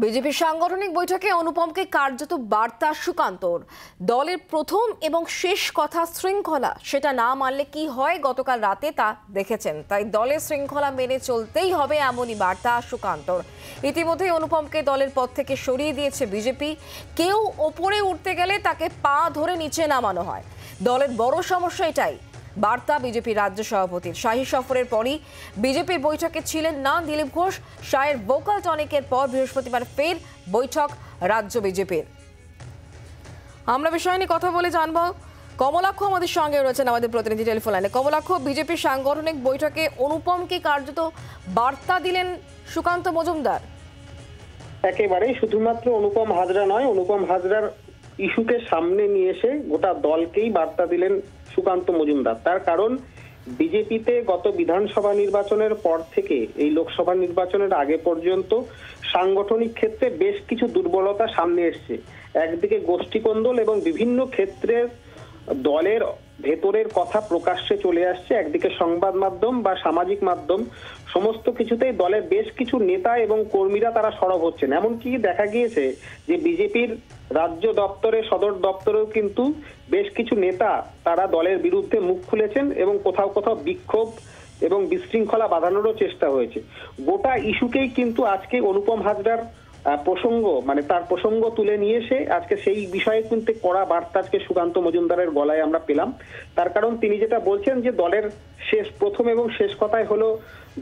বিজেপির সাংগঠনিক বৈঠকে অনুপমকে কার্যত বার্তা সুকান্তর। দলের প্রথম এবং শেষ কথা শৃঙ্খলা, সেটা না মানলে কি হয় গতকাল রাতে তা দেখেছেন। তাই দলের শৃঙ্খলা মেনে চলতেই হবে, এমনই বার্তা সুকান্তর। ইতিমধ্যেই অনুপমকে দলের পদ থেকে সরিয়ে দিয়েছে বিজেপি। কেউ ওপরে উঠতে গেলে তাকে পা ধরে নিচে নামানো হয়। দলের বড় সমস্যা এটাই। বার্তা বিজেপি রাজ্য সভাপতির। শাহী সফরের পরই বিজেপির বৈঠকে ছিলেন না দিলীপ ঘোষ। শাহের ভোকাল টনিকের পর বৃহস্পতিবার ফের বৈঠক রাজ্য বিজেপির। আমরা বিষয় নিয়ে কথা বলে জানবো। কমলাক্ষ আমাদের সঙ্গে রয়েছেন, আমাদের প্রতিনিধি টেলিফোন লাইনে। কমলাক্ষ, বিজেপির সাংগঠনিক বৈঠকে অনুপমকে কার্যত বার্তা দিলেন সুকান্ত মজুমদার। একেবারেই শুধুমাত্র অনুপম হাজরা নয়, অনুপম হাজরার ইস্যুকে সামনে নিয়ে এসে গোটা দলকেই বার্তা দিলেন সুকান্ত মজুমদার। তার কারণ, বিজেপিতে গত বিধানসভা নির্বাচনের পর থেকে এই লোকসভা নির্বাচনের আগে পর্যন্ত সাংগঠনিক ক্ষেত্রে বেশ কিছু দুর্বলতা সামনে এসছে। একদিকে গোষ্ঠীকোন্দল এবং বিভিন্ন ক্ষেত্রে দলের ভেতরের কথা প্রকাশ্যে চলে আসছে। একদিকে সংবাদ মাধ্যম বা সামাজিক মাধ্যম সমস্ত কিছুতেই দলের বেশ কিছু নেতা এবং কর্মীরা তারা সরব হচ্ছেন। এমনকি দেখা গিয়েছে যে বিজেপির রাজ্য দপ্তরে, সদর দপ্তরেও কিন্তু বেশ কিছু নেতা তারা দলের বিরুদ্ধে মুখ খুলেছেন এবং কোথাও কোথাও বিক্ষোভ এবং বিশৃঙ্খলা বাঁধানোরও চেষ্টা হয়েছে। গোটা ইস্যুকেই কিন্তু আজকে অনুপম হাজরার প্রসঙ্গ, মানে তার প্রসঙ্গ তুলে নিয়ে এসে আজকে সেই বিষয়ে কিন্তু কড়া বার্তা আজকে সুকান্ত মজুমদারের গলায় আমরা পেলাম। তার কারণ, তিনি যেটা বলছেন যে দলের প্রথম এবং শেষ কথাই হলো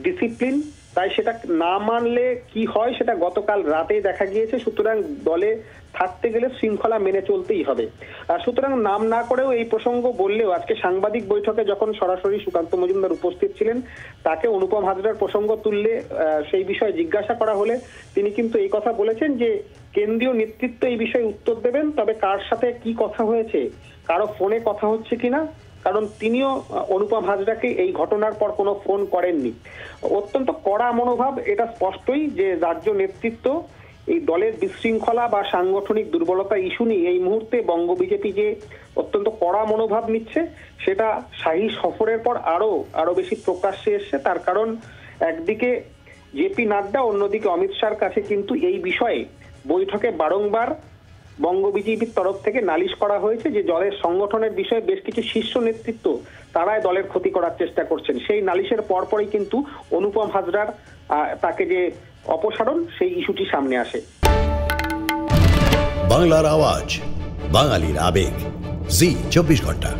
ডিসিপ্লিন। তাই সেটা না মানলে কি হয় সেটা গতকাল রাতেই দেখা গিয়েছে। সুতরাং দলে থাকতে গেলে শৃঙ্খলা মেনে চলতেই হবে। সুতরাং নাম না করেও এই প্রসঙ্গ বললেও আজকে সাংবাদিক বৈঠকে যখন সরাসরি সুকান্ত মজুমদার উপস্থিত ছিলেন, তাকে অনুপম হাজরার প্রসঙ্গ তুললে সেই বিষয়ে জিজ্ঞাসা করা হলে তিনি কিন্তু এই কথা বলেছেন যে কেন্দ্রীয় নেতৃত্ব এই বিষয়ে উত্তর দেবেন, তবে কার সাথে কি কথা হয়েছে, কারো ফোনে কথা হচ্ছে কিনা, কারণ তিনিও অনুপম হাজরাকে এই ঘটনার পর কোনো ফোন করেননি। অত্যন্ত কড়া মনোভাব, এটা স্পষ্টই যে রাজ্য নেতৃত্ব এই দলের বিশৃঙ্খলা বা সাংগঠনিক দুর্বলতা ইস্যু নিয়ে এই মুহূর্তে বঙ্গ বিজেপি যে অত্যন্ত কড়া মনোভাব নিচ্ছে, সেটা শাহী সফরের পর আরো বেশি প্রকাশ্যে এসছে। তার কারণ, একদিকে জেপি নাড্ডা, অন্যদিকে অমিত শাহর কাছে কিন্তু এই বিষয়ে বৈঠকে বারংবার বঙ্গ বিজেপির তরফ থেকে নালিশ করা হয়েছে যে দলের সংগঠনের বিষয়ে বেশ কিছু শীর্ষ নেতৃত্ব তারাই দলের ক্ষতি করার চেষ্টা করছেন। সেই নালিশের পরপরই কিন্তু অনুপম হাজরার তাকে যে অপসারণ, সেই ইস্যুটি সামনে আসে। বাংলার আওয়াজ, বাঙালির আবেগ, জি 24 ঘন্টা।